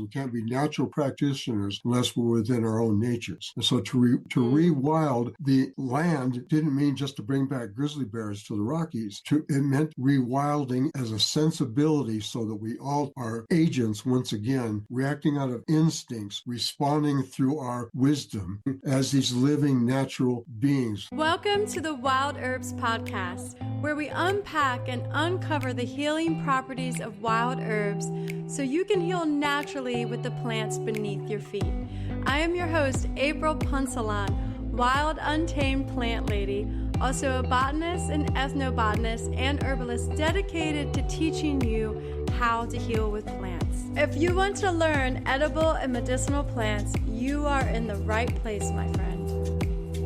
We can't be natural practitioners unless we're within our own natures. And so to rewild the land didn't mean just to bring back grizzly bears to the Rockies. It meant rewilding as a sensibility so that we all are agents once again, reacting out of instincts, responding through our wisdom as these living natural beings. Welcome to the Wild Herbs Podcast, where we unpack and uncover the healing properties of wild herbs so you can heal naturally with the plants beneath your feet. I am your host, April Punsalan, wild untamed plant lady, also a botanist, an ethnobotanist, and herbalist dedicated to teaching you how to heal with plants. If you want to learn edible and medicinal plants, you are in the right place, my friend.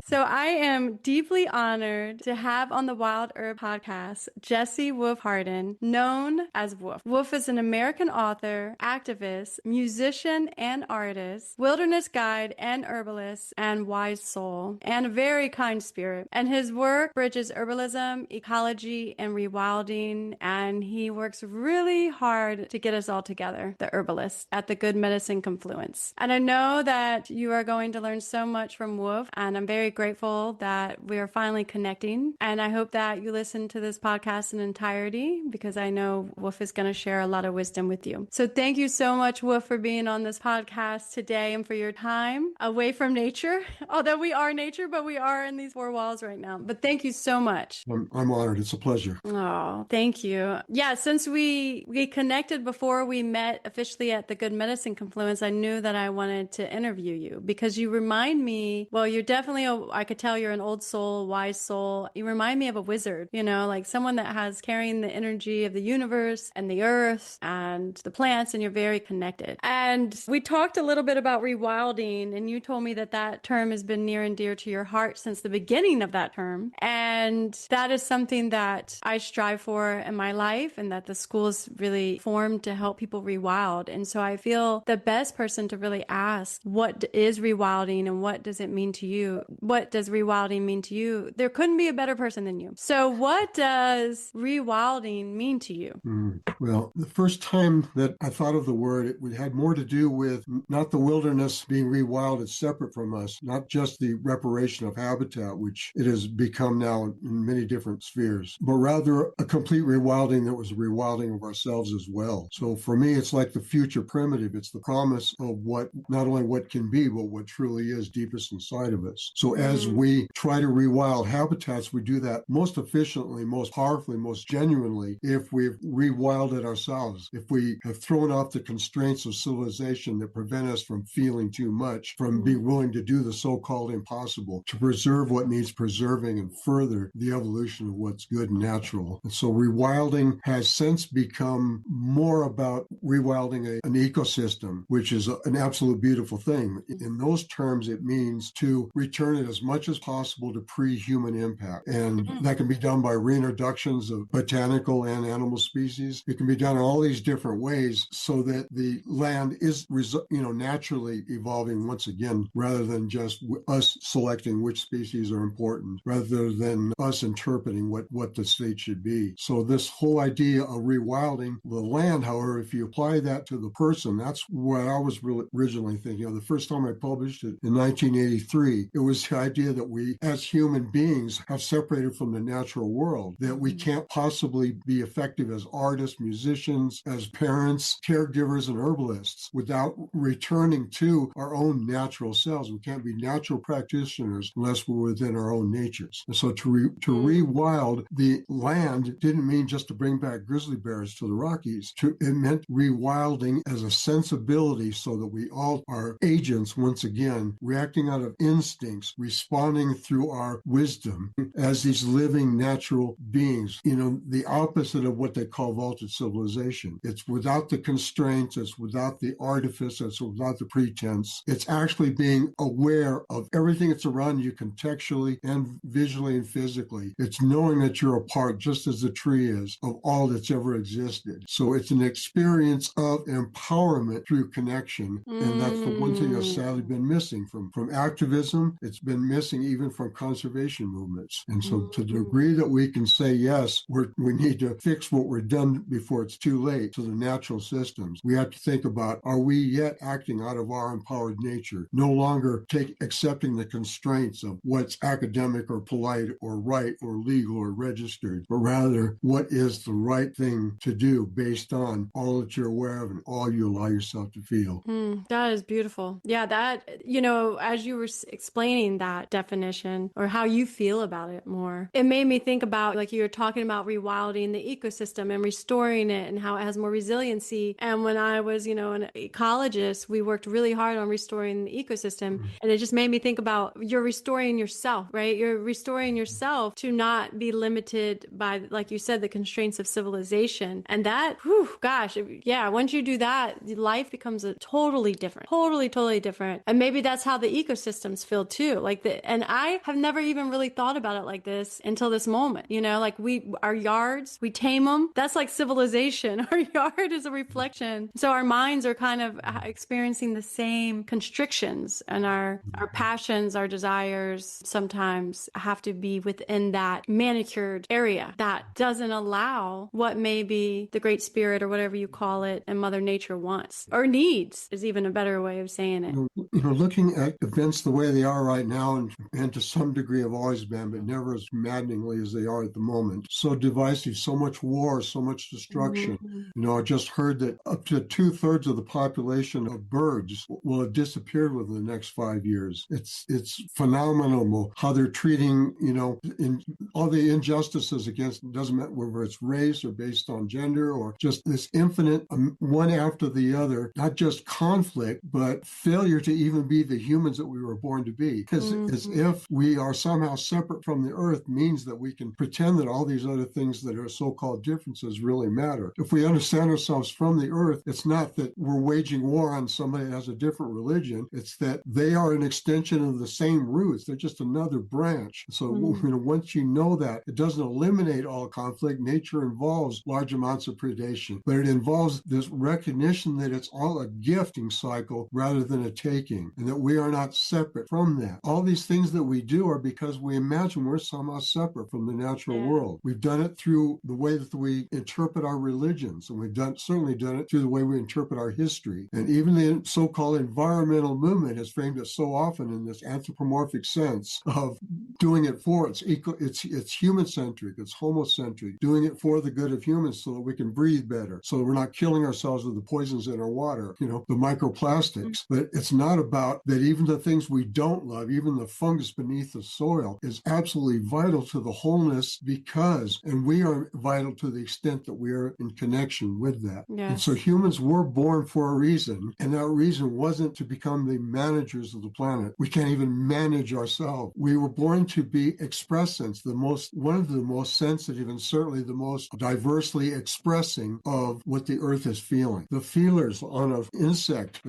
So I am deeply honored to have on the Wild Herb Podcast Jesse Wolf Hardin, known as Wolf. Wolf is an American author, activist, musician, and artist, wilderness guide and herbalist, and wise soul, and a very kind spirit. And his work bridges herbalism, ecology, and rewilding, and he works really hard to get us all together, the herbalist, at the Good Medicine Confluence. And I know that you are going to learn so much from Wolf, and I'm very grateful that we are finally connecting. And I hope that you listen to this podcast in entirety because I know Wolf is going to share a lot of wisdom with you. So thank you so much, Wolf, for being on this podcast today and for your time away from nature. Although we are nature, but we are in these four walls right now. But thank you so much. I'm honored. It's a pleasure. Oh, thank you. Yeah, since we connected before we met officially at the Good Medicine Confluence, I knew that I wanted to interview you because you remind me, well, you're definitely I could tell you're an old soul, wise soul. You remind me of a wizard, like someone that has carrying the energy of the universe and the earth and the plants, and you're very connected. And we talked a little bit about rewilding, and you told me that that term has been near and dear to your heart since the beginning of that term. And that is something that I strive for in my life, and that the school is really formed to help people rewild. And so I feel the best person to really ask, what is rewilding and what does it mean to you? What does rewilding mean to you? There couldn't be a better person than you. So what does rewilding mean to you? Well, the first time that I thought of the word, it had more to do with not the wilderness being rewilded separate from us, not just the reparation of habitat, which it has become now in many different spheres, but rather a complete rewilding that was a rewilding of ourselves as well. So for me, it's like the future primitive. It's the promise of what, not only what can be, but what truly is deepest inside of us. So as we try to rewild habitats, we do that most efficiently, most powerfully, most genuinely if we've rewilded ourselves, if we have thrown off the constraints of civilization that prevent us from feeling too much, from being willing to do the so-called impossible, to preserve what needs preserving and further the evolution of what's good and natural. And so rewilding has since become more about rewilding an ecosystem, which is an absolute beautiful thing. In those terms, it means to return it as much as possible to pre-human impact. And that can be done by reintroductions of botanical and animal species. It can be done in all these different ways so that the land is, naturally evolving once again, rather than just us selecting which species are important, rather than us interpreting what the state should be. So this whole idea of rewilding the land, however, if you apply that to the person, that's what I was really originally thinking of. The first time I published it in 1983, it was the idea that we, as human beings, have separated from the natural world, that we can't possibly be effective as artists, musicians, as parents, caregivers, and herbalists without returning to our own natural selves. We can't be natural practitioners unless we're within our own natures. And so to rewild the land didn't mean just to bring back grizzly bears to the Rockies. It meant rewilding as a sensibility so that we all are agents once again, reacting out of instincts, responding through our wisdom as these living natural beings. The opposite of what they call vaulted civilization. It's without the constraints, it's without the artifice, it's without the pretense. It's actually being aware of everything that's around you contextually and visually and physically. It's knowing that you're a part, just as the tree is, of all that's ever existed. So it's an experience of empowerment through connection. And that's the one thing that's sadly been missing from activism. It's been been missing even from conservation movements. And so to the degree that we can say, yes, we need to fix what we're done before it's too late to the natural systems, we have to think about, are we yet acting out of our empowered nature, no longer accepting the constraints of what's academic or polite or right or legal or registered, but rather what is the right thing to do based on all that you're aware of and all you allow yourself to feel. That is beautiful. Yeah, that, as you were explaining that definition or how you feel about it more, it made me think about, like you were talking about rewilding the ecosystem and restoring it and how it has more resiliency. And when I was, an ecologist, we worked really hard on restoring the ecosystem. And it just made me think about, you're restoring yourself, right? You're restoring yourself to not be limited by, like you said, the constraints of civilization. And that, once you do that, life becomes a totally different. And maybe that's how the ecosystems feel too. And I have never even really thought about it like this until this moment. Our yards, we tame them. That's like civilization. Our yard is a reflection. So our minds are kind of experiencing the same constrictions, and our passions, our desires sometimes have to be within that manicured area that doesn't allow what maybe the Great Spirit or whatever you call it and Mother Nature wants or needs is even a better way of saying it. Looking at events the way they are right now, and to some degree have always been, but never as maddeningly as they are at the moment. So divisive, so much war, so much destruction. I just heard that up to 2/3 of the population of birds will have disappeared within the next 5 years. It's phenomenal how they're treating, in all the injustices against, doesn't matter whether it's race or based on gender or just this infinite one after the other, not just conflict, but failure to even be the humans that we were born to be. Because as if we are somehow separate from the earth means that we can pretend that all these other things that are so-called differences really matter. If we understand ourselves from the earth, it's not that we're waging war on somebody that has a different religion. It's that they are an extension of the same roots. They're just another branch. So once you know that, it doesn't eliminate all conflict. Nature involves large amounts of predation, but it involves this recognition that it's all a gifting cycle rather than a taking, and that we are not separate from that. All these things that we do are because we imagine we're somehow separate from the natural world. We've done it through the way that we interpret our religions, and we've certainly done it through the way we interpret our history. And even the so-called environmental movement has framed it so often in this anthropomorphic sense of doing it for it's human-centric, it's homocentric, doing it for the good of humans so that we can breathe better, so that we're not killing ourselves with the poisons in our water, the microplastics. But it's not about that. Even the things we don't love, even the fungus beneath the soil, is absolutely vital to the wholeness and we are vital to the extent that we are in connection with that. Yes. And so humans were born for a reason, and that reason wasn't to become the managers of the planet. We can't even manage ourselves. We were born to be expressants, one of the most sensitive and certainly the most diversely expressing of what the earth is feeling. The feelers on an insect,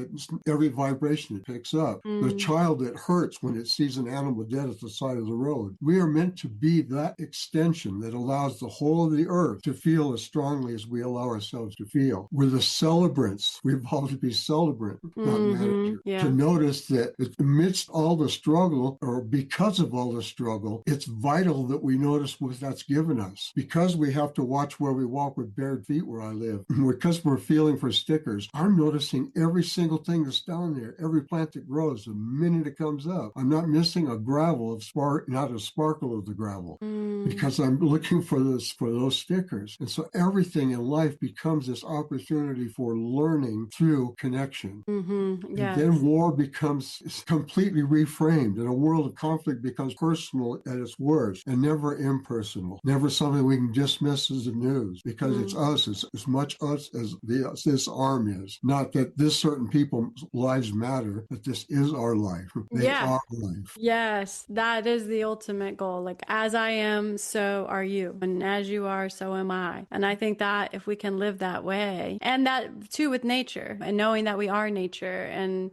every vibration it picks up. The child that hurts when it sees an animal dead at the side of the road. We are meant to be that extension that allows the whole of the earth to feel as strongly as we allow ourselves to feel. We're the celebrants. We've evolved to be celebrant, not manager. Yeah. To notice that amidst all the struggle, or because of all the struggle, it's vital that we notice what that's given us. Because we have to watch where we walk with bared feet where I live, because we're feeling for stickers, I'm noticing every single thing that's down there, every plant that grows, the minute it comes up. I'm not missing a gravel of not a sparkle of the gravel, because I'm looking for those stickers. And so everything in life becomes this opportunity for learning through connection. Yes. And then war becomes completely reframed, and a world of conflict becomes personal at its worst and never impersonal, never something we can dismiss as the news, because it's us. It's as much us as this arm is. Not that this certain people's lives matter, but this is our life. They are life. Yes, that is the ultimate goal. Like, as I am, so are you. And as you are, so am I. And I think that if we can live that way, and that too with nature, and knowing that we are nature. And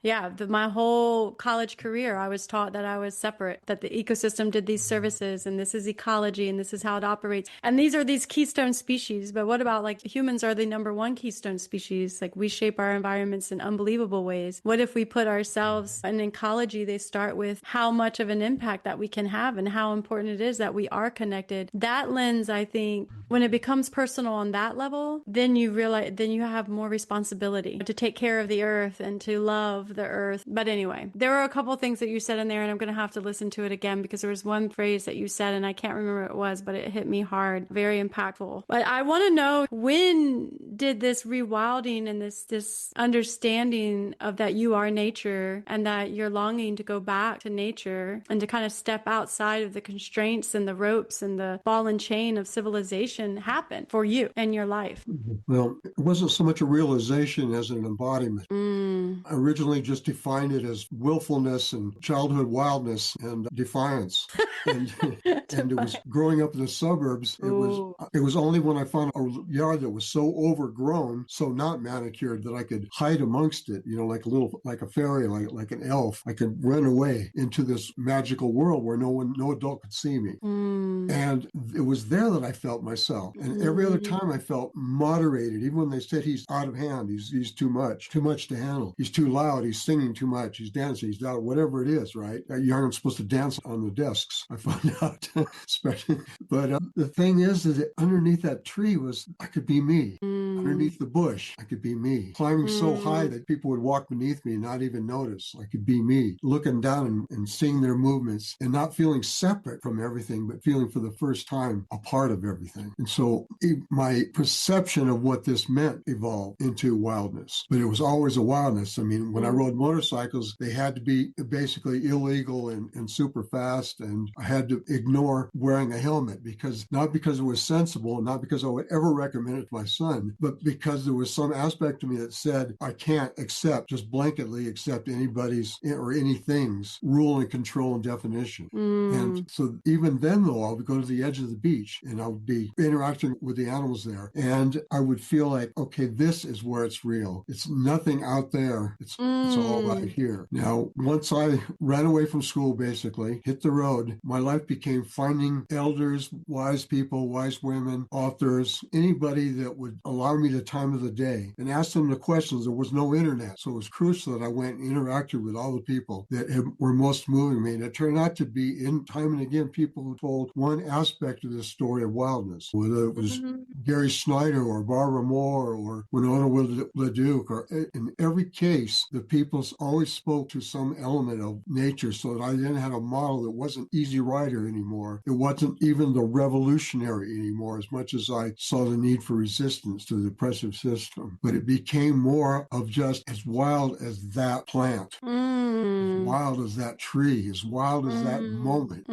my whole college career, I was taught that I was separate, that the ecosystem did these services, and this is ecology, and this is how it operates. And these are these keystone species. But what about, like, humans are the number one keystone species? Like, we shape our environments in unbelievable ways. What if we put ourselves in ecology? They start with how much of an impact that we can have and how important it is that we are connected. That lens, I think, when it becomes personal on that level, then you realize, then you have more responsibility to take care of the earth and to love the earth. But anyway, there were a couple things that you said in there, and I'm going to have to listen to it again because there was one phrase that you said, and I can't remember what it was, but it hit me hard, very impactful. But I want to know, when did this rewilding and this understanding of that you are nature and that you're longing to go back to nature and to kind of step outside of the constraints and the ropes and the ball and chain of civilization happen for you and your life? Well, it wasn't so much a realization as an embodiment. I originally just defined it as willfulness and childhood wildness and defiance. And it was growing up in the suburbs. It was only when I found a yard that was so overgrown, so not manicured, that I could hide amongst it, like a fairy, like an elf. I could run away into this magical world where no adult could see me. And it was there that I felt myself. And every other time I felt moderated, even when they said he's out of hand, he's too much to handle. He's too loud, he's singing too much, he's dancing, he's loud, whatever it is, right? You aren't supposed to dance on the desks, I found out. Especially. But the thing is that underneath that tree I could be me. Underneath the bush, I could be me. Climbing so high that people would walk beneath me and not even notice. I could be me. Looking down and seeing their movements and not feeling separate from everything, but feeling for the first time a part of everything. And so my perception of what this meant evolved into wildness. But it was always a wildness. I mean, when I rode motorcycles, they had to be basically illegal and super fast. And I had to ignore wearing a helmet not because it was sensible, not because I would ever recommend it to my son, but because there was some aspect of me that said, I can't just blanketly accept anybody's or anything's rule and control and definition. And so even then, though, I would go to the edge of the beach and I would be interacting with the animals there. And I would feel like, okay, this is where it's real. It's nothing out there. It's all right here. Now, once I ran away from school, basically, hit the road, my life became finding elders, wise people, wise women, authors, anybody that would allow me the time of the day and ask them the questions. There was no internet. So it was crucial that I went and interacted with all the people that were most moving me. And it turned out to be, in time and again, people who told one aspect of this story of wildness, whether it was Gary Snyder or Barbara Moore or Winona LaDuke, or in every case, the people always spoke to some element of nature, so that I then had a model that wasn't Easy Rider anymore. It wasn't even the revolutionary anymore, as much as I saw the need for resistance to the oppressive system. But it became more of just as wild as that plant, as wild as that tree, as wild as that moment,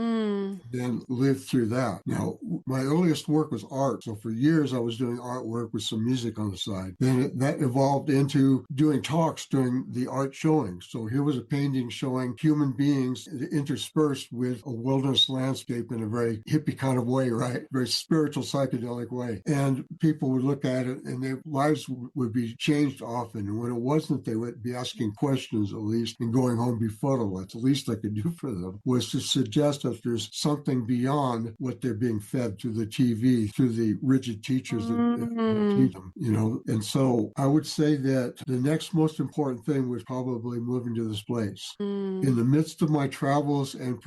then lived through that. Now, my earliest work was art. So for years, I was doing artwork with some music on the side. Then that evolved into doing talks during the art showing. So here was a painting showing human beings interspersed with a wilderness landscape in a very hippie kind of way, right? Very spiritual, psychedelic way. And people would look at it and their lives would be changed often. And when it wasn't, they would be asking questions at least and going home befuddled. That's the least I could do for them, was to suggest that there's something beyond what they're being fed through the TV, through the rigid teachers that teach them, And so I would say that the next most important thing was probably moving to this place. In the midst of my travels and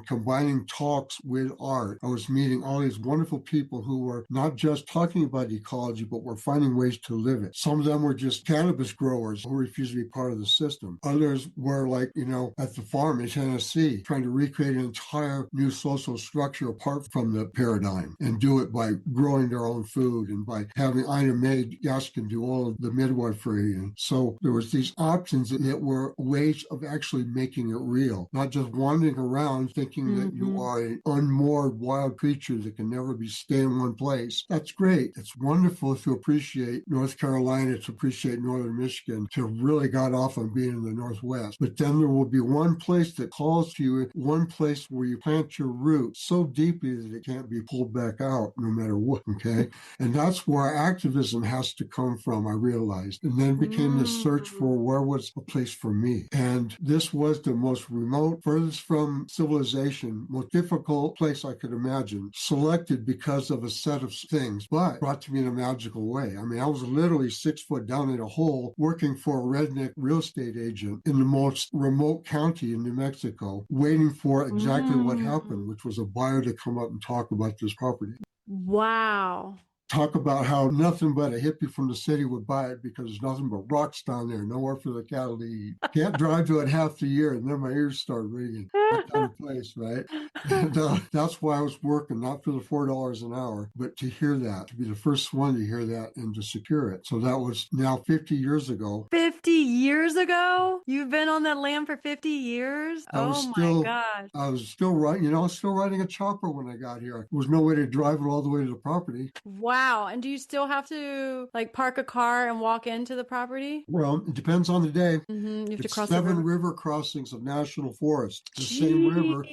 combining talks with art, I was meeting all these wonderful people who were not just talking about ecology, but were finding ways to live it. Some of them were just cannabis growers who refused to be part of the system. Others were like, at the farm in Tennessee, trying to recreate an entire new social structure apart from the paradigm and do it by growing their own food and by having Ina May Gaskin do all of the midwifery. And so there was these options that were ways of actually making it real, not just wandering around thinking that you are an unmoored wild creature that can never stay in one place. That's great. It's wonderful to appreciate North Carolina, to appreciate Northern Michigan, to have really got off on being in the Northwest. But then there will be one place that calls to you, one place where you plant your roots so deeply that it can't be pulled back out no matter what, okay? And that's where activism has to come from, I realized. And then became this search for where was a place for me. And this was the most remote, furthest from civilization, most difficult place I could imagine, selected because of a set of things, but brought to me in a magical way. I mean, I was literally 6 foot down in a hole working for a redneck real estate agent in the most remote county in New Mexico, waiting for exactly what happened, which was a buyer to come up and talk about this property. Wow. Talk about how nothing but a hippie from the city would buy it because there's nothing but rocks down there, nowhere for the cattle to eat. Can't drive to it half the year, and then my ears start ringing. That kind of place, right? And that's why I was working, not for the $4 an hour, but to hear that, to be the first one to hear that and to secure it. So that was now 50 years ago. 50 years ago? You've been on that land for 50 years? Oh my gosh. I was still riding, I was still riding a chopper when I got here. There was no way to drive it all the way to the property. Wow. And do you still have to like park a car and walk into the property? Well, it depends on the day. You have to It's cross 7 the river crossings of national forest. The same river.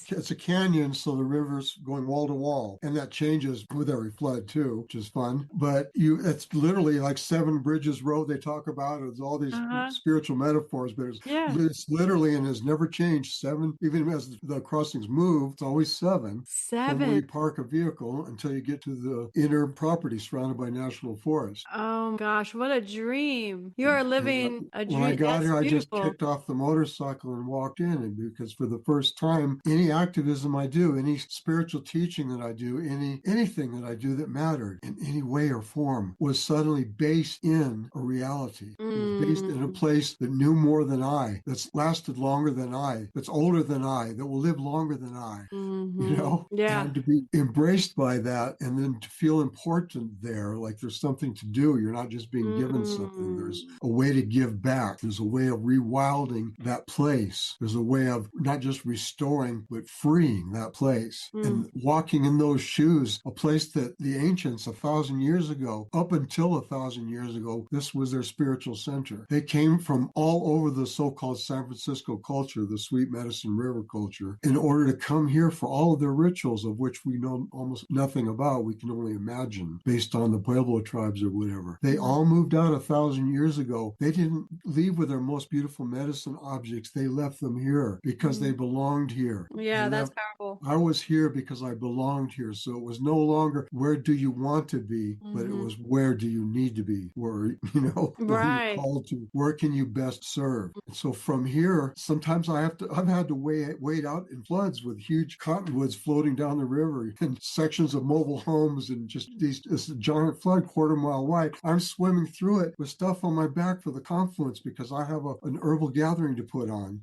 It's a canyon, so the river's going wall to wall, and that changes with every flood too, which is fun. But it's literally like 7 bridges road they talk about. It's all these spiritual metaphors, but it's literally and has never changed. 7, even as the crossings move, it's always 7. 7. From where you park a vehicle until you get to the inner property surrounded by national forest. Oh gosh, what a dream! You are living a dream. When I got here, beautiful. I just kicked off the motorcycle and walked in, and because for the first time, any activism I do, any spiritual teaching that I do, anything that I do that mattered in any way or form was suddenly based in a reality. It was based in a place that knew more than I, that's lasted longer than I, that's older than I, that will live longer than I. And to be embraced by that, and then to feel important there, like there's something to do. You're not just being given something. There's a way to give back. There's a way of rewilding that place. There's a way of not just restoring, but freeing that place. And walking in those shoes, a place that the ancients 1,000 years ago, up until 1,000 years ago, this was their spiritual center. They came from all over the so-called San Francisco culture, the Sweet Medicine River culture, in order to come here for all of their rituals, of which we know almost nothing about. We can only imagine based on the Pueblo tribes or whatever. They all moved out 1,000 years ago. They didn't leave with their most beautiful medicine objects. They left them here because they belonged here. Yeah, that's powerful. I was here because I belonged here. So it was no longer where do you want to be, but it was where do you need to be? Where, where you're called to, where can you best serve? And so from here, sometimes I've had to wade out in floods with huge cottonwoods floating down the river and sections of mobile homes and just this giant flood 1/4 mile wide. I'm swimming through it with stuff on my back for the confluence because I have an herbal gathering to put on.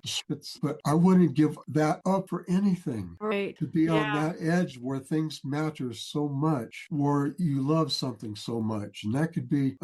But I wouldn't give that up for anything. Right. To be on that edge where things matter so much, where you love something so much. And that could be,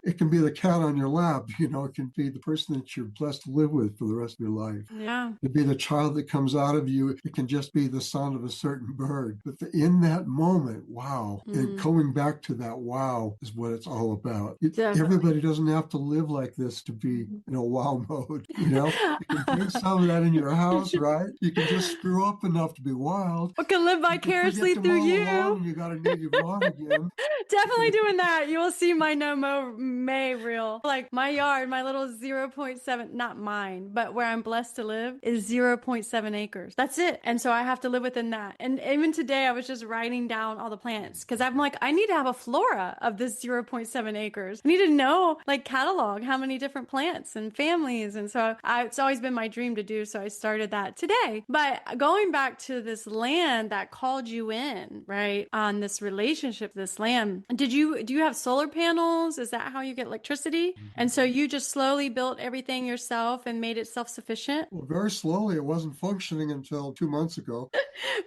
it can be the cat on your lap, it can be the person that you're blessed to live with for the rest of your life. Yeah. It could be the child that comes out of you. It can just be the sound of a certain bird. But in that moment, wow. And coming back to that wow is what it's all about. Everybody doesn't have to live like this to be in a wow mode. You can bring some of that in your house, right? You can just screw up enough to be wild. We can live vicariously through you. And you got a native lawn again. Definitely doing that. You will see my No Mow May reel. Like my yard, my little 0.7, not mine, but where I'm blessed to live is 0.7 acres. That's it. And so I have to live within that. And even today I was just writing down all the plants because I'm like, I need to have a flora of this 0.7 acres. I need to know, like, catalog how many different plants and families. And so it's always been my dream to do. So I started that today. But going back to this land that called you in, right, on this relationship, this land, do you have solar panels? Is that how you get electricity? And so you just slowly built everything yourself and made it self-sufficient? Well, very slowly. It wasn't functioning until 2 months ago.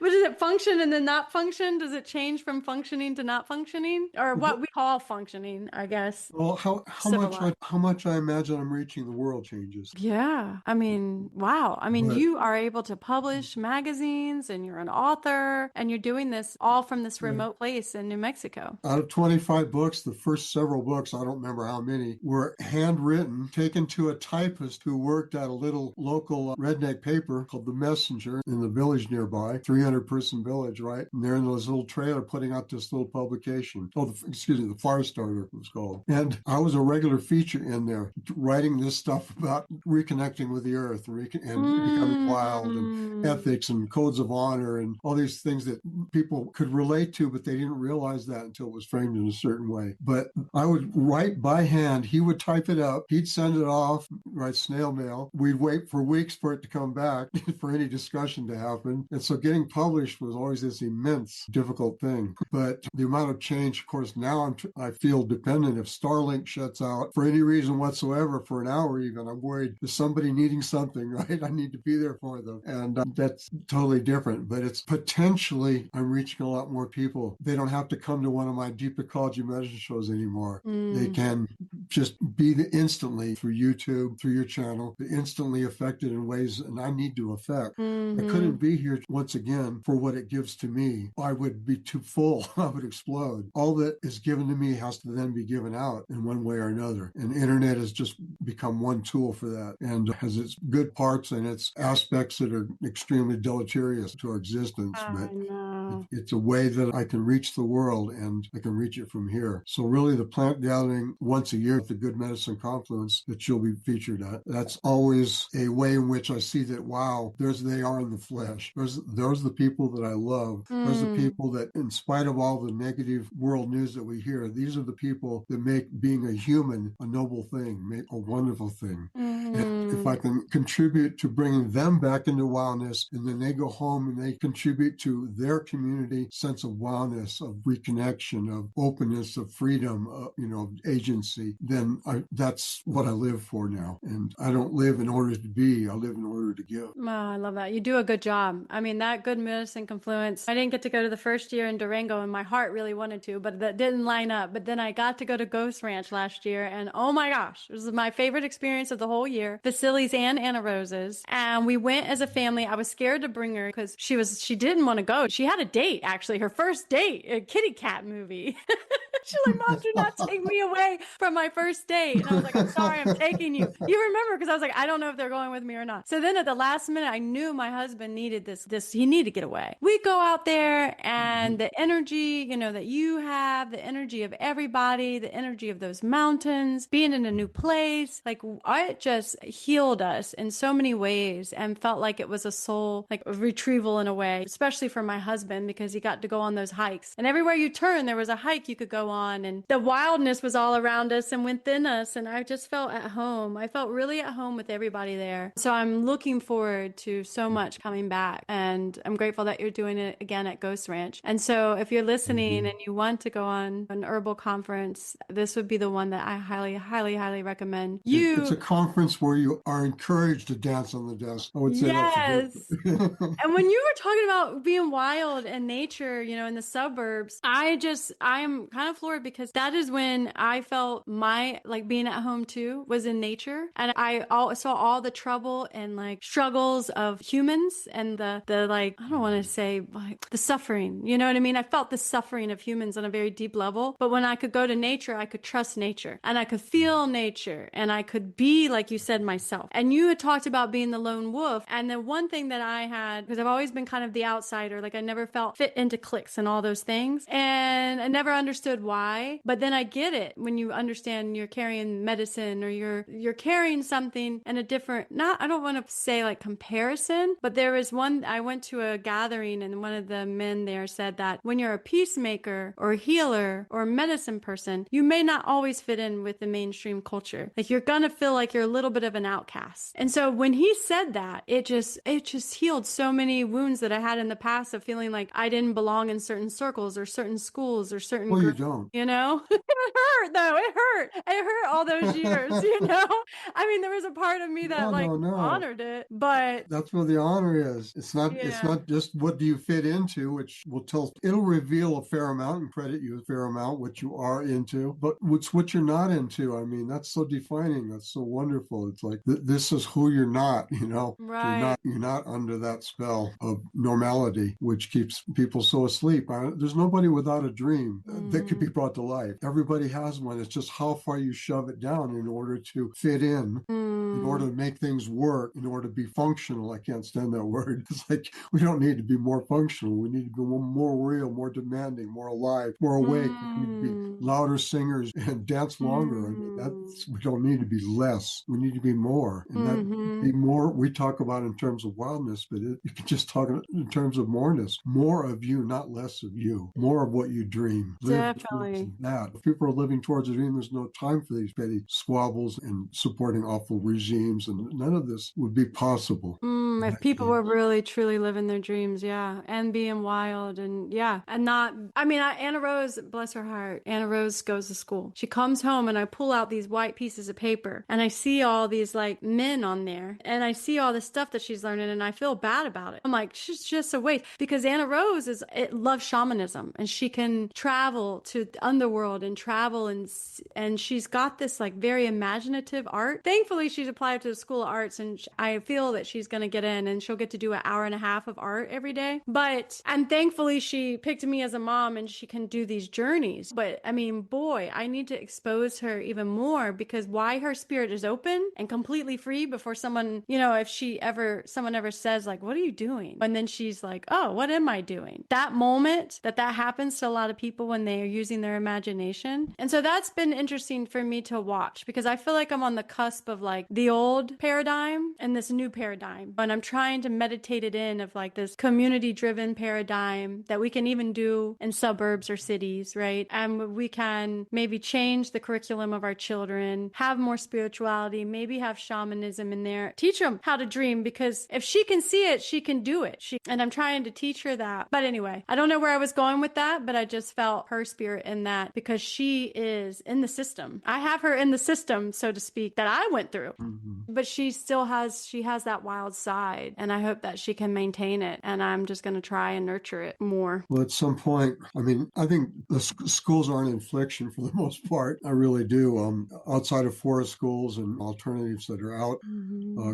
But does it function and then not function? Does it change from functioning to not functioning? Or what we call functioning, I guess. Well, how much I imagine I'm reaching the world changes. Yeah. I mean, wow. I mean, you are able to publish magazines and you're an author and you're doing this all from this remote place in New Mexico. Out of 25 books, the first several books, I don't remember how many, were handwritten, taken to a typist who worked at a little local redneck paper called The Messenger in the village nearby, 300-person village, right? And they're in this little trailer putting out this little publication. Oh, the Fire Starter it was called. And I was a regular feature in there, writing this stuff about reconnecting with the earth and becoming wild and ethics and codes of honor and all these things that people could relate to, but they didn't realize that until it was framed in a certain way. But I would write by hand. He would type it up. He'd send it off, write snail mail. We'd wait for weeks for it to come back for any discussion to happen. And so getting published was always this immense, difficult thing. But the amount of change, of course, now I feel dependent. If Starlink shuts out for any reason whatsoever, for an hour even, I'm worried, is somebody needing something, right? I need to be there for them. And that's totally different. But it's potentially, I'm reaching a lot more people. They don't have to come to one of my deep ecology medicine shows anymore. They can just be instantly through YouTube, through your channel, instantly affected in ways and I need to affect. I couldn't be here once again for what it gives to me. I would be too full. I would explode. All that is given to me has to then be given out in one way or another. And internet has just become one tool for that and has its good parts and its aspects that are extremely deleterious to our existence. But it's a way that I can reach the world and I can reach it from here. So really the plant gathering once a year at the Good Medicine Confluence that you'll be featured at, that's always a way in which I see that, wow, they are in the flesh. Those are the people that I love. Those are the people that, in spite of all the negative world news that we hear, these are the people that make being a human a noble thing, make a wonderful thing. And if I can contribute to bringing them back into wildness, and then they go home and they contribute to their community sense of wildness, of reconnection, of openness, of freedom, of agency, then that's what I live for now. And I don't live in order to be, I live in order to give. Oh, I love that. You do a good job. I mean, that Good Medicine Confluence, I didn't get to go to the first year in Durango and my heart really wanted to, but that didn't line up. But then I got to go to Ghost Ranch last year and oh my gosh, it was my favorite experience of the whole year. Vasilis and Anna Rose's. And we went as a family. I was scared to bring her because she didn't want to go. She had a date, actually, her first date, a kitty cat movie. She's like, Mom, do not take me away from my first date. And I was like, I'm sorry, I'm taking you. You remember, because I was like, I don't know if they're going with me or not. So then at the last minute, I knew my husband needed this. He needed to get away. We go out there and the energy, that you have, the energy of everybody, the energy of those mountains, being in a new place, like it just healed us in so many ways and felt like it was a soul, like a retrieval in a way, especially for my husband, because he got to go on those hikes. And everywhere you turn, there was a hike you could go on and the wildness was all around us and within us. And I just felt at home. I felt really at home with everybody there. So I'm looking forward to so much coming back. And I'm grateful that you're doing it again at Ghost Ranch. And so if you're listening and you want to go on an herbal conference, this would be the one that I highly, highly, highly recommend. It's a conference where you are encouraged to dance on the desk. I would say yes. And when you were talking about being wild and nature, in the suburbs, I am kind of floored because that is when I felt my, like being at home too, was in nature. And I saw all the trouble and like struggles of humans and the like, I don't want to say like the suffering, you know what I mean? I felt the suffering of humans on a very deep level. But when I could go to nature, I could trust nature and I could feel nature and I could be, like you said, myself. And you had talked about being the lone wolf. And the one thing that I had, because I've always been kind of the outsider, like I never felt fit into cliques and all those things. And I never understood why. But then I get it when you understand you're carrying medicine or you're carrying something in a different, I don't want to say like comparison, but there was one, I went to a gathering and one of the men there said that when you're a peacemaker or a healer or a medicine person, you may not always fit in with the mainstream culture. Like you're going to feel like you're a little bit of an outcast. And so when he said that, it just healed so many wounds that I had in the past of feeling like I didn't belong in certain circles or certain schools or certain Well, groups, you don't. It hurt though. It hurt all those years, I mean, there was a part of me that honored it, but that's where the honor is. It's not just what do you fit into, which it'll reveal a fair amount and credit you a fair amount what you are into, but it's what you're not into. I mean, that's so defining. That's so wonderful. It's like this is who you're not, Right. You're not under that spell of normality, which keeps people so asleep. There's nobody without a dream that could be brought to life. Everybody has one. It's just how far you shove it down in order to fit in order to make things work, in order to be functional. I can't stand that word. It's like we don't need to be more functional. We need to be more real, more demanding, more alive, more awake. We need to be louder singers and dance longer. I mean, we don't need to be less. We need to be more. And that be more, we talk about in terms of wildness, but you can just talk in terms of moreness. More of you, not less of you. More of what you dream. Live Definitely. that. If people are living towards a dream, there's no time for these petty squabbles and supporting awful regimes, and none of this would be possible. If people were really truly living their dreams, yeah, and being wild, and yeah, and not, I mean, Anna Rose, bless her heart, Anna Rose goes to school. She comes home and I pull out these white pieces of paper and I see all these like men on there and I see all the stuff that she's learning and I feel bad about it. I'm like, she's just a waste, because Anna Rose loves shamanism and she can travel to the underworld and travel and she's got this like very imaginative art. Thankfully, she's applied to the School of Arts and I feel that she's going to get in and she'll get to do an hour and a half of art every day. And thankfully she picked me as a mom and she can do these journeys. But I mean, boy, I need to expose her even more, because why her spirit is open and completely free before someone, if someone ever says like, what are you doing? And then she's like, oh, what am I doing? That moment that happens to a lot of people when they are using their imagination. And so that's been interesting for me to watch, because I feel like I'm on the cusp of like the old paradigm and this new paradigm. And I'm trying to meditate it in of like this community driven paradigm that we can even do in suburbs or cities, right? And we can maybe change the curriculum of our children, have more spirituality, maybe have shamanism in there, teach them how to dream, because if she can see it, she can do it. And I'm trying to teach her that. But anyway, I don't know where I was going with that, but I just felt her spirit in that, because she is in the system. I have her in the system, so to speak, that I went through. But she has that wild side, and I hope that she can maintain it, and I'm just going to try and nurture it more. Well, at some point, I mean, I think the schools are an infliction for the most part. I really do. Outside of forest schools and alternatives that are out,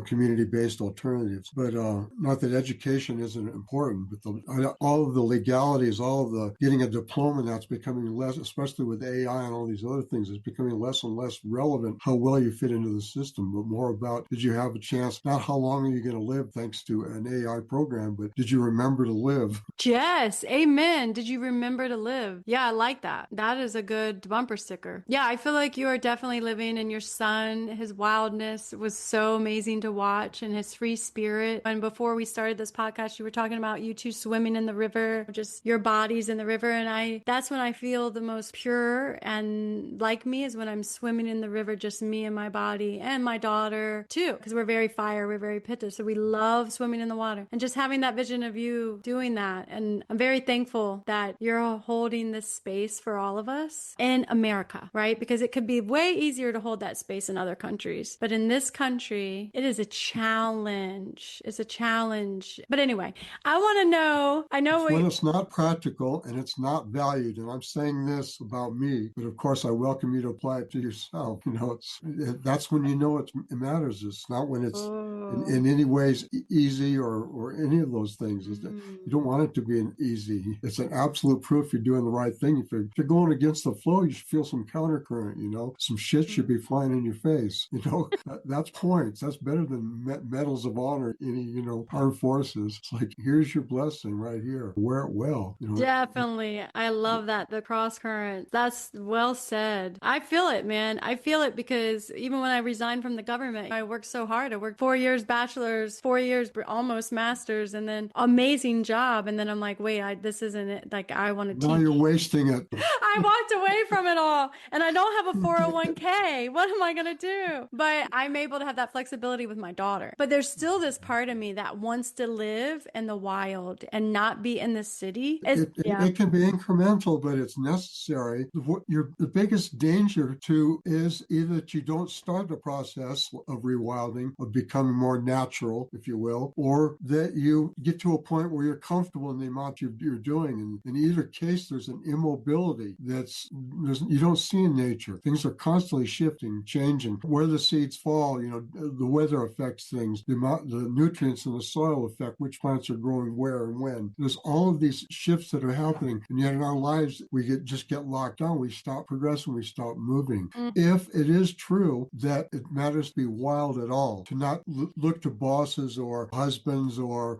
community-based alternatives. But not that education isn't important, but all of the legalities, all of the getting a diploma, that's becoming less, especially with AI and all these other things, it's becoming less and less relevant how well you fit into the system, but more about, did you have a chance, not how long are you going to live thanks to an AI program, but did you remember to live? Yes, amen. Did you remember to live? Yeah, I like that. That is a good bumper sticker. Yeah, I feel like you are definitely living, and your son, his wildness was so amazing to watch, and his free spirit. And before we started this podcast, you were talking about you two swimming in the river, just your bodies in the river. And that's when I feel the most pure and like me, is when I'm swimming in the river, just me and my body and my daughter too, because we're very fire, we're very pitta. So we love swimming in the water, and just having that vision of you doing that. And I'm very thankful that you're holding this space for all of us in America, right? Because it could be way easier to hold that space in other countries. But in this country, it is a challenge. It's a challenge. But anyway, I want to know, when it's not practical and it's not valued. And I'm saying this about me, but of course I welcome you to apply it to yourself. That's when you know it matters. It's not when it's in any ways easy or any of those things. You don't want it to be an easy. It's an absolute proof you're doing the right thing. If you're going against the flow, you should feel some countercurrent, some shit should be flying in your face. That's points. That's better than medals of honor, any, armed forces. It's like, here's your blessing right here. Wear it well. Definitely. I love that. The cross current. That's well said. I feel it, man. I feel it, because even when I resigned from the government, I worked so hard. I worked 4 years bachelor's, 4 years almost master's, and then amazing job. And then I'm like, wait, this isn't it. Like, I want to teach. Now you're wasting it. I walked away from it all, and I don't have a 401k. What am I going to do? But I'm able to have that flexibility with my daughter. But there's still this part of me that wants to live in the wild and not be in the city. It can be incremental, but it's necessary. The biggest danger is either that you don't start the process of rewilding, of becoming more natural, if you will, or that you get to a point where you're comfortable in the amount you're doing. And in either case, there's an immobility you don't see in nature. Things are constantly shifting, changing. Where the seeds fall, the weather affects things. The nutrients in the soil affect which plants are growing where and when. There's all of these shifts that are happening, and yet in our lives we just get locked down. We stop progressing. We stop moving. If it is true that it matters to be wild at all, to not look to bosses or husbands or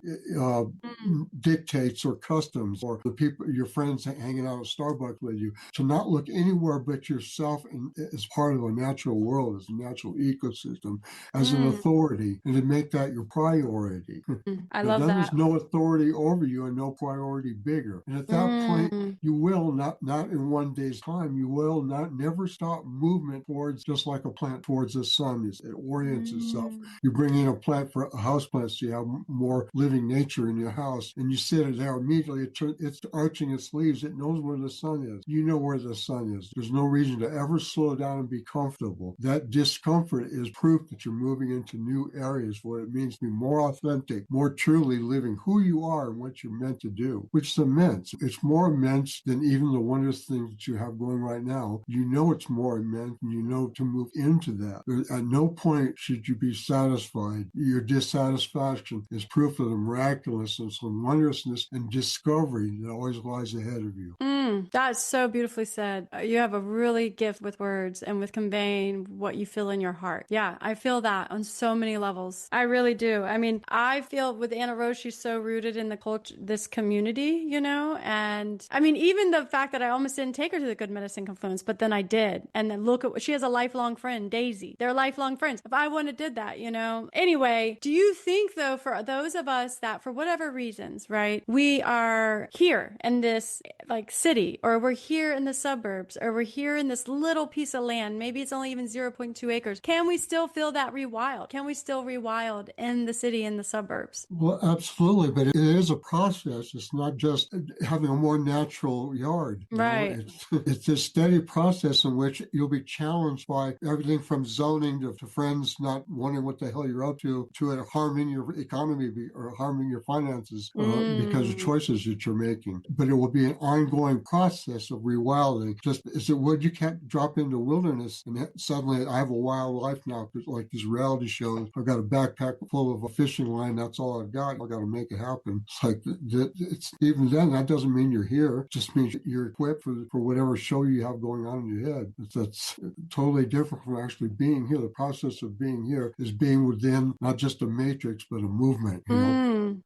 dictates or customs or the people, your friends hanging out at Starbucks with you, to not look anywhere but yourself as part of a natural world, as a natural ecosystem, as an authority, and to make that your priority. I love then that. There's no authority over you and no priority bigger. And at that point, you will not in one day's time, you will never stop movement towards, just like a plant towards the sun. It orients itself. You bring in a plant for a house plant, so you have more living nature in your house, and you sit it there immediately. It's arching its leaves. It knows where the sun is. You know where the sun is. There's no reason to ever slow down and be comfortable. That discomfort is proof that you're moving into new areas, what it means to be more authentic, more truly living who you are and what you're meant to do, which is immense. It's more immense than even the wondrous things that you have going right now. You know it's more immense, and you know to move into that. At no point should you be satisfied. Your dissatisfaction is proof of the miraculousness and wondrousness and discovery that always lies ahead of you. That's so beautifully said. You have a really gift with words and with conveying what you feel in your heart. Yeah, I feel that on so many levels. I really do. I mean, I feel with Anna Rose, she's so rooted in the culture, this community, and I mean, even the fact that I almost didn't take her to the Good Medicine Confluence, but then I did. And then look at what she has, a lifelong friend, Daisy. They're lifelong friends. If I wouldn't have did that, Anyway, do you think though, for those of us that for whatever reasons, right, we are here in this like city, or we're here in the suburbs, or we're here in this little piece of land, maybe it's only even 0.2 acres, can we still feel that rewild? Can we still rewild in the city, in the suburbs? Well, absolutely, but it is a process. It's not just having a more natural yard. Right. It's a steady process in which you'll be challenged by everything from zoning to friends not wondering what the hell you're up to it harming your economy or harming your finances because of choices that you're making. But it will be an ongoing process of rewilding. Just as it would, you can't drop into wilderness and suddenly I have a wild life now, like these reality shows. I've got a backpack full of a fishing line. That's all I've got. I've got to make it happen. It's like, it's even then, that doesn't mean you're here. It just means you're equipped for whatever show you have going on in your head. That's totally different from actually being here. The process of being here is being within not just a matrix, but a movement,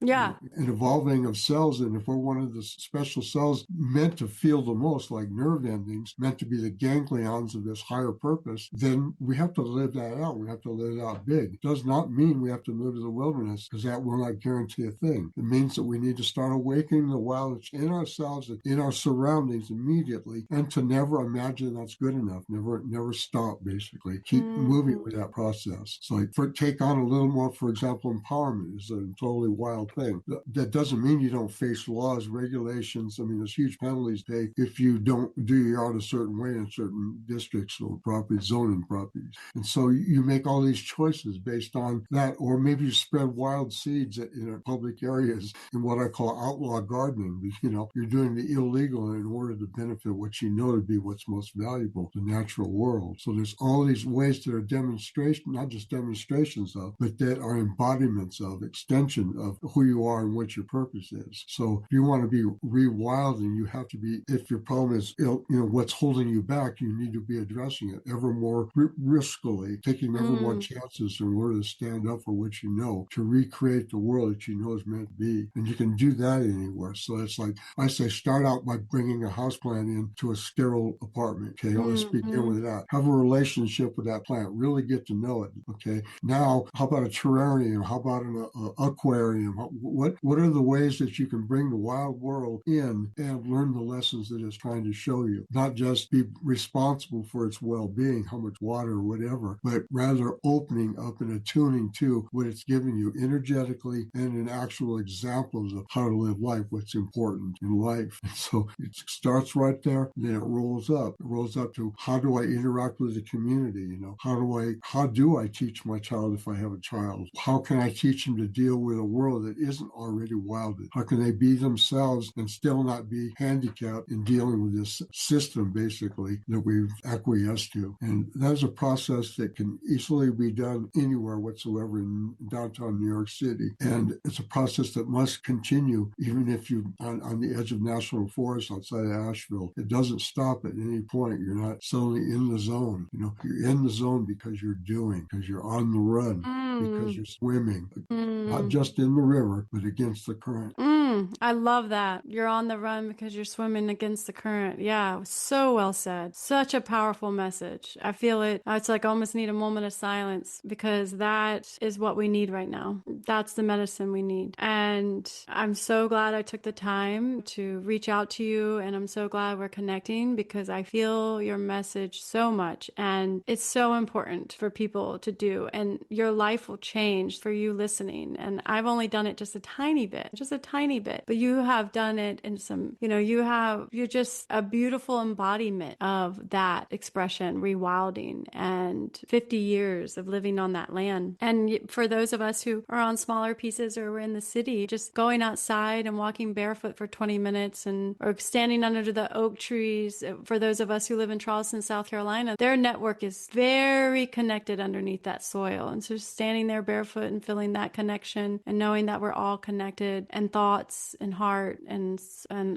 Yeah. An evolving of cells. And if we're one of the special cells meant to feel the most, like nerve endings, meant to be the ganglions of this higher purpose, then we have to live that out. We have to live it out big. It does not mean we have to move to the wilderness, because that will not guarantee a thing. It means that we need to start awakening the wild that's in ourselves and in our surroundings immediately, and to never imagine that's good enough. Never stop, basically. Keep moving with that process. So take on a little more, for example, empowerment is a totally wild thing. That doesn't mean you don't face laws, regulations. I mean, there's huge penalties paid if you don't do your art a certain way in certain districts or zoning properties. And so you make all these choices based on that, or maybe you spread wild seeds in public areas in what I call outlaw gardening. You're doing the illegal in order to benefit what you know to be what's most valuable, the natural world. So there's all these ways that are demonstration, not just demonstrations of, but that are embodiments of, extension of who you are and what your purpose is. So if you want to be rewilding, you have to be, if your problem is, what's holding you back, you need to be addressing it ever more riskily, taking ever more chances in order to stand up for what you know, to recreate the world that you know is meant to be. And you can do that anywhere. So it's like, I say, start out by bringing a houseplant into a sterile apartment. Okay, let's begin with that. Have a relationship with that plant. Really get to know it. Okay, now how about a terrarium? How about an aquarium? What are the ways that you can bring the wild world in and learn the lessons that it's trying to show you. Not just be responsible for its well-being, how much water or whatever, but rather opening up and attuning to what it's giving you energetically and in actual examples of how to live life, what's important in life. And so it starts right there, then it rolls up. It rolls up to how do I interact with the community? How do I teach my child if I have a child? How can I teach them to deal with a world that isn't already wilded? How can they be themselves and still not be handicapped in dealing with this system, basically, that we've acquiesced to? And that is a process that can easily be done anywhere whatsoever in downtown New York City. And it's a process that must continue, even if you're on the edge of national forest outside of Asheville. It doesn't stop at any point. You're not suddenly in the zone. You're in the zone because you're doing, because you're on the run, because you're swimming, not just in the river, but against the current. I love that. You're on the run because you're swimming against the current. Yeah, so well said. Such a powerful message. I feel it. It's like I almost need a moment of silence because that is what we need right now. That's the medicine we need. And I'm so glad I took the time to reach out to you. And I'm so glad we're connecting because I feel your message so much. And it's so important for people to do. And your life will change for you listening. And I've only done it just a tiny bit. But you have done it in some, you're just a beautiful embodiment of that expression, rewilding, and 50 years of living on that land. And for those of us who are on smaller pieces or we're in the city, just going outside and walking barefoot for 20 minutes or standing under the oak trees. For those of us who live in Charleston, South Carolina, their network is very connected underneath that soil. And so standing there barefoot and feeling that connection and knowing that we're all connected and thoughts and heart and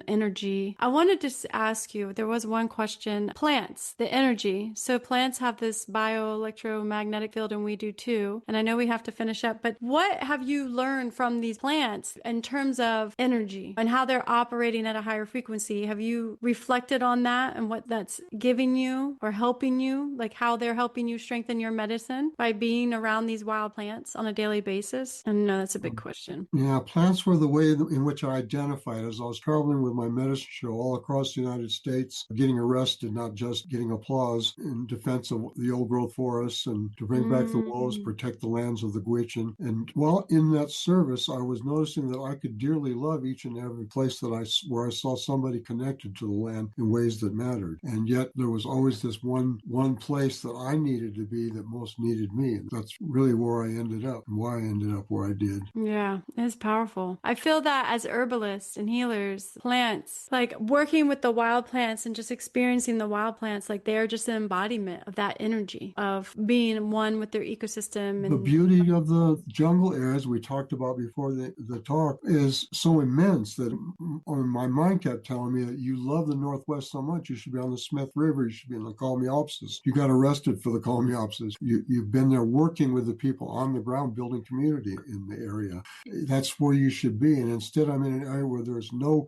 energy. I wanted to ask you, there was one question. Plants, the energy. So plants have this bioelectromagnetic field and we do too. And I know we have to finish up, but what have you learned from these plants in terms of energy and how they're operating at a higher frequency? Have you reflected on that and what that's giving you or helping you, like how they're helping you strengthen your medicine by being around these wild plants on a daily basis? And no, that's a big question. Yeah, plants were the way in which I identified as I was traveling with my medicine show all across the United States, getting arrested, not just getting applause in defense of the old growth forests and to bring back the wolves, protect the lands of the Gwich'in. And while in that service, I was noticing that I could dearly love each and every place where I saw somebody connected to the land in ways that mattered. And yet there was always this one place that I needed to be that most needed me. And that's really where I ended up and why I ended up where I did. Yeah, it's powerful. I feel that as herbalists and healers, plants, like working with the wild plants and just experiencing the wild plants, like they're just an embodiment of that energy of being one with their ecosystem. And the beauty of the jungle areas we talked about before the talk is so immense that my mind kept telling me that you love the Northwest so much, you should be on the Smith River, you should be in the Kalmiopsis. You got arrested for the Kalmiopsis. You've been there working with the people on the ground, building community in the area. That's where you should be. And instead, I'm in an area where there's no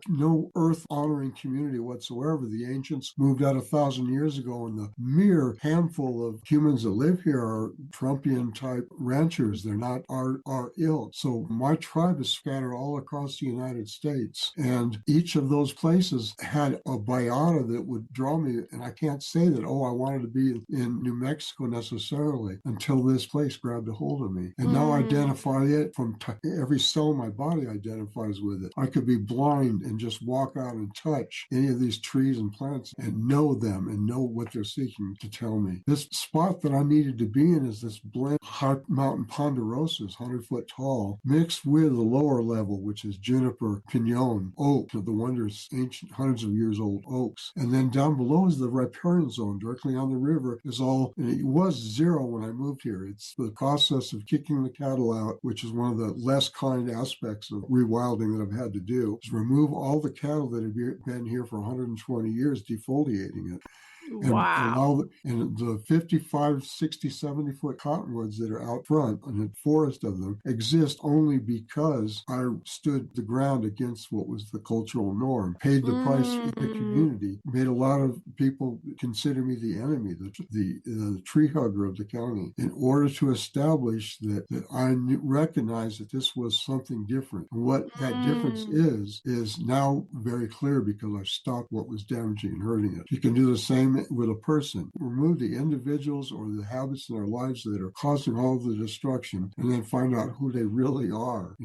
earth-honoring community whatsoever. The ancients moved out 1,000 years ago, and the mere handful of humans that live here are Trumpian-type ranchers. They're not our ilk. So my tribe is scattered all across the United States, and each of those places had a biota that would draw me. And I can't say that, I wanted to be in New Mexico necessarily until this place grabbed a hold of me. And now I identify it from every cell in my body identifies with it. I could be blind and just walk out and touch any of these trees and plants and know them and know what they're seeking to tell me. This spot that I needed to be in is this blend Heart Mountain ponderosa, 100-foot tall, mixed with the lower level, which is juniper, pinon, oak, the wondrous ancient hundreds of years old oaks. And then down below is the riparian zone directly on the river and it was zero when I moved here. It's the process of kicking the cattle out, which is one of the less kind aspects of rewilding that I've had to do, is remove all the cattle that had been here for 120 years, defoliating it. and Wow. allow and the 55, 60, 70-foot cottonwoods that are out front and a forest of them exist only because I stood the ground against what was the cultural norm, paid the price in the community, made a lot of people consider me the enemy, the tree hugger of the county, in order to establish that I recognized that this was something different. And what that difference is now very clear because I've stopped what was damaging and hurting it. You can do the same with a person. Remove the individuals or the habits in our lives that are causing all of the destruction, and then find out who they really are.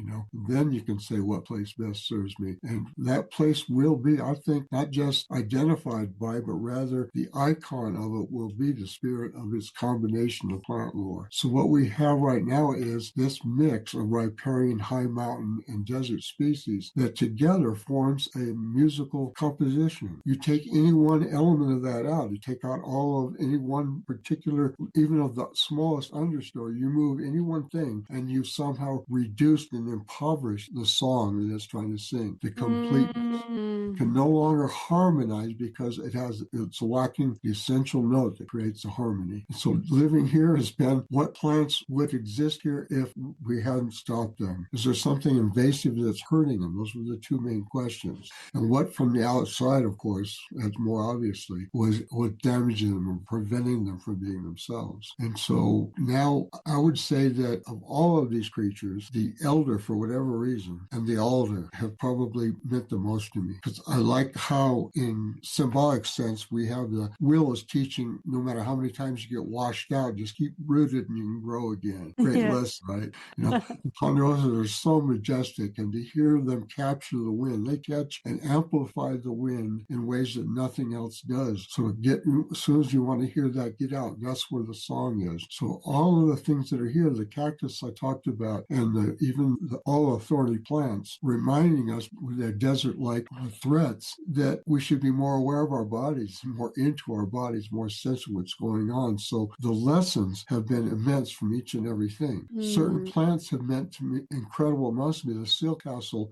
Then you can say what place best serves me. And that place will be, I think, not just identified by, but rather the icon of it will be the spirit of its combination of plant lore. So what we have right now is this mix of riparian, high mountain, and desert species that together forms a musical composition. You take any one element of that out, you take out all of any one particular, even of the smallest understory, you move any one thing, and you somehow reduced and impoverished the song that it's trying to sing, the completeness. It can no longer harmonize because it's lacking the essential note that creates the harmony. And so living here has been what plants would exist here if we hadn't stopped them. Is there something invasive that's hurting them? Those were the two main questions. And what from the outside, of course, as more obviously, was damaging them and preventing them from being themselves. And so now I would say that of all of these creatures, the elder, for whatever reason, and the alder have probably meant the most to me. Because I like how, in symbolic sense, we have the will is teaching, no matter how many times you get washed out, just keep rooted and you can grow again. Great lesson, right? The ponderosas are so majestic, and to hear them capture the wind, they catch and amplify the wind in ways that nothing else does. So as soon as you want to hear that, get out. That's where the song is. So all of the things that are here, the cactus I talked about, and even all the thorny plants, reminding us with their desert-like threats that we should be more aware of our bodies, more into our bodies, more sense of what's going on. So the lessons have been immense from each and everything. Certain plants have meant to me incredible amounts to me. The seal castle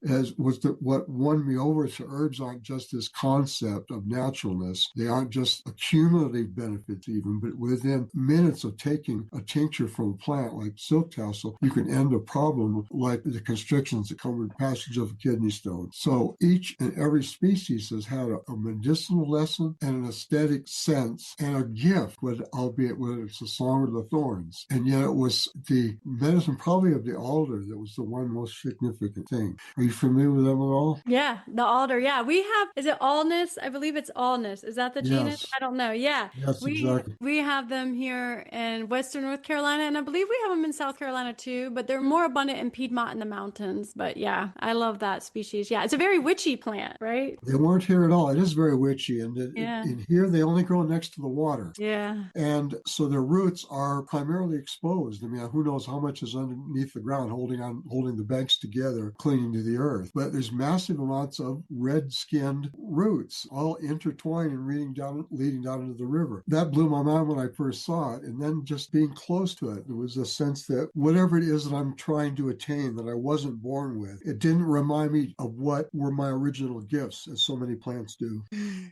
what won me over to herbs aren't just this concept of naturalness. They aren't just accumulative benefits even, but within minutes of taking a tincture from a plant like silk tassel, you can end a problem like the constrictions that come with passage of a kidney stone. So each and every species has had a medicinal lesson and an aesthetic sense and a gift, albeit whether it's a song of the thorns. And yet it was the medicine probably of the alder that was the one most significant thing. Are you familiar with them at all? Yeah, the alder. Yeah, we have, is it allness? I believe it's allness. Is that the genus? Yes. I don't know. Yeah. Yes, We exactly. we have them here in Western North Carolina, and I believe we have them in South Carolina too, but they're more abundant in Piedmont in the mountains. But yeah, I love that species. Yeah, it's a very witchy plant, right? They weren't here at all. It is very witchy. And Yeah. in here, they only grow next to the water. Yeah. And so their roots are primarily exposed. I mean, who knows how much is underneath the ground holding the banks together, clinging to the earth. But there's massive amounts of red-skinned roots, all intertwined and leading down into the river. That blew my mind when I first saw it. And then just being close to it, there was a sense that whatever it is that I'm trying to attain that I wasn't born with, it didn't remind me of what were my original gifts, as so many plants do.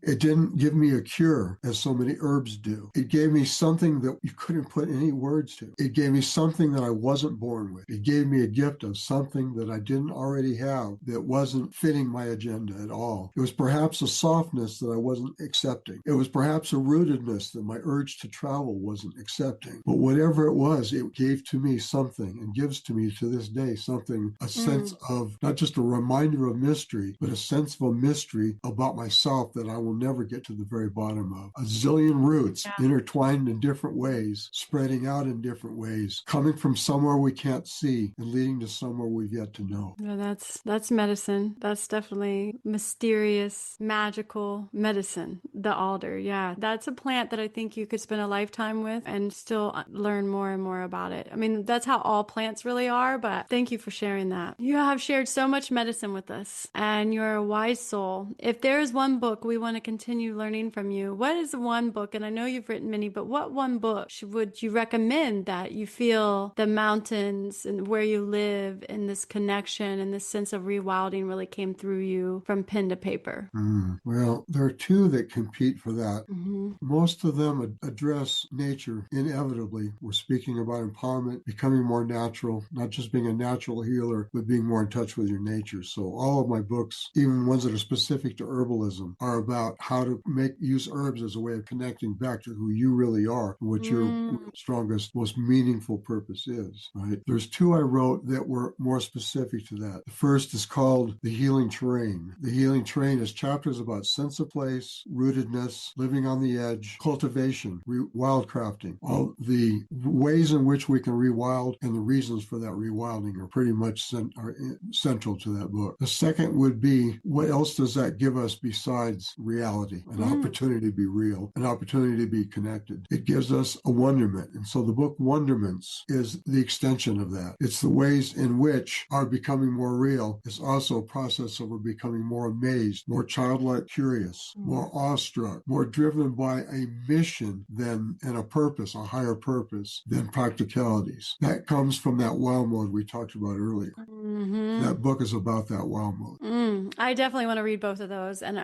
It didn't give me a cure, as so many herbs do. It gave me something that you couldn't put any words to. It gave me something that I wasn't born with. It gave me a gift of something that I didn't already have, that wasn't fitting my agenda at all. It was perhaps a softness that I wasn't accepting. It was perhaps a rootedness that my urge to travel wasn't accepting. But whatever it was, it gave to me something, and gives to me to this day something, a sense of not just a reminder of mystery, but a sense of a mystery about myself that I will never get to the very bottom of. A zillion roots intertwined in different ways, spreading out in different ways, coming from somewhere we can't see and leading to somewhere we've yet to know. Yeah, that's medicine. That's definitely mysterious, magical medicine. The alder. Yeah, that's a plant that I think you could spend a lifetime with and still learn more and more about it. I mean, that's how all plants really are, but thank you for sharing that. You have shared so much medicine with us, and you're a wise soul. If there is one book we want to continue learning from you, what is one book? And I know you've written many, but what one book would you recommend that you feel the mountains and where you live and this connection and this sense of rewilding really came through you from pen to paper? Well, there are two that compete for that. Most of them address nature inevitably. We're speaking about empowerment, becoming more natural, not just being a natural healer, but being more in touch with your nature. So all of my books, even ones that are specific to herbalism, are about how to use herbs as a way of connecting back to who you really are and what your strongest, most meaningful purpose is. Right? There's two I wrote that were more specific to that. The first is called The Healing Terrain. The Healing Terrain is chapters about sense of place, rootedness, living on the edge, cultivation, wildcrafting. All the ways in which we can rewild and the reasons for that rewilding are pretty much central to that book. The second would be, what else does that give us besides reality? An opportunity to be real, an opportunity to be connected. It gives us a wonderment. And so the book Wonderments is the extension of that. It's the ways in which our becoming more real is also a process of our becoming more amazed, more childlike curious, more awestruck, more driven by a mission and a purpose, a higher purpose than practicalities. That comes from that wow mode we talked about earlier. That book is about that wow mode. I definitely want to read both of those. And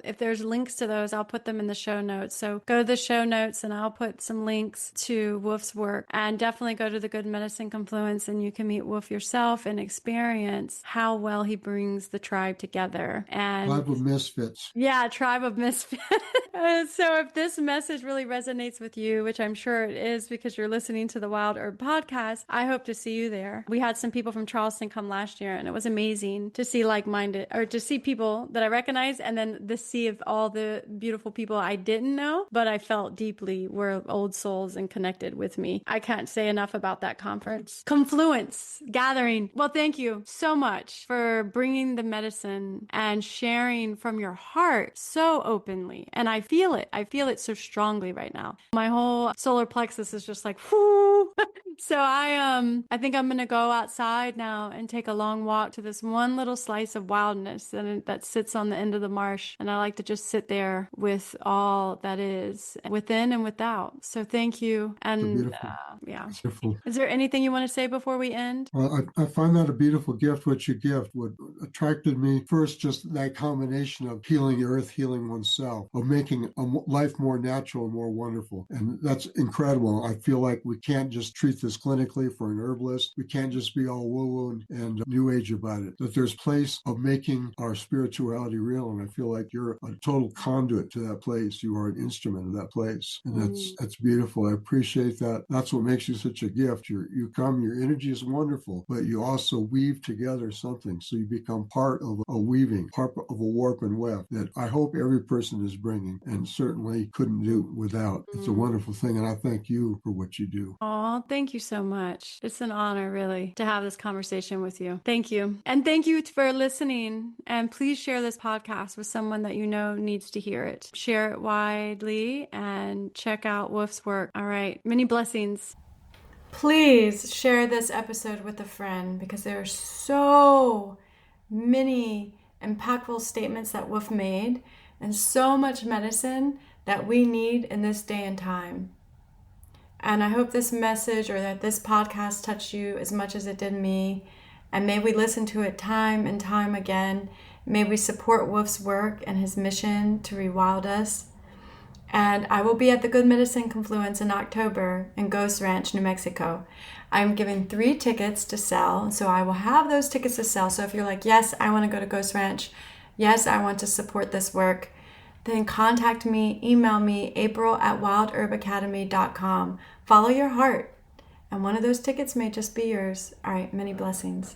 if there's links to those, I'll put them in the show notes. So go to the show notes and I'll put some links to Wolf's work, and definitely go to the Good Medicine Confluence and you can meet Wolf yourself and experience how well he brings the tribe together. And Tribe of Misfits. Yeah, tribe of misfits. So if this message really resonates with you, which I'm sure it is because you're listening to the Wild Herb podcast, I hope to see you there. We had some people from Charleston come last year, and it was amazing to see like-minded, or to see people that I recognize, and then the sea of all the beautiful people I didn't know, but I felt deeply were old souls and connected with me. I can't say enough about that conference. Confluence, gathering. Well, thank you so much for bringing the medicine and sharing from your heart so openly. And I feel it. I feel it so strongly right now. My whole solar plexus is just like, whoo. So I think I'm going to go outside now and take a long walk to this one little slice of wildness that sits on the end of the marsh. And I like to just sit there with all that is within and without. So thank you. And yeah. Beautiful. Is there anything you want to say before we end? Well, I find that a beautiful gift, what you gift. What attracted me first, just that combination of healing the earth, healing oneself, of making a life more natural and more wonderful. And that's incredible. I feel like we can't just treat this clinically for an herbalist. We can't just be all woo-woo and new age about it. That there's place of making our spirituality real. And I feel like you're a total conduit to that place. You are an instrument of that place. And that's beautiful. I appreciate that. That's what makes you such a gift. Your energy is wonderful, but you also weave together something. So you become part of a weaving, part of a warp and weft that I hope every person is bringing, and certainly couldn't do without. It's a wonderful thing. And I thank you for what you do. Oh, thank you so much. It's an honor, really, to have this conversation with you. Thank you. And thank you for listening. And please share this podcast with someone that you know needs to hear it. Share it widely and check out Wolf's work. All right. Many blessings. Please share this episode with a friend, because there are so many impactful statements that Wolf made and so much medicine that we need in this day and time. And I hope this message, or that this podcast, touched you as much as it did me. And may we listen to it time and time again. May we support Wolf's work and his mission to rewild us. And I will be at the Good Medicine Confluence in October in Ghost Ranch, New Mexico. I'm giving 3 tickets to sell, so I will have those tickets to sell. So if you're like, yes, I want to go to Ghost Ranch, yes, I want to support this work, then contact me, email me, april@wildherbacademy.com. Follow your heart, and one of those tickets may just be yours. All right, many blessings.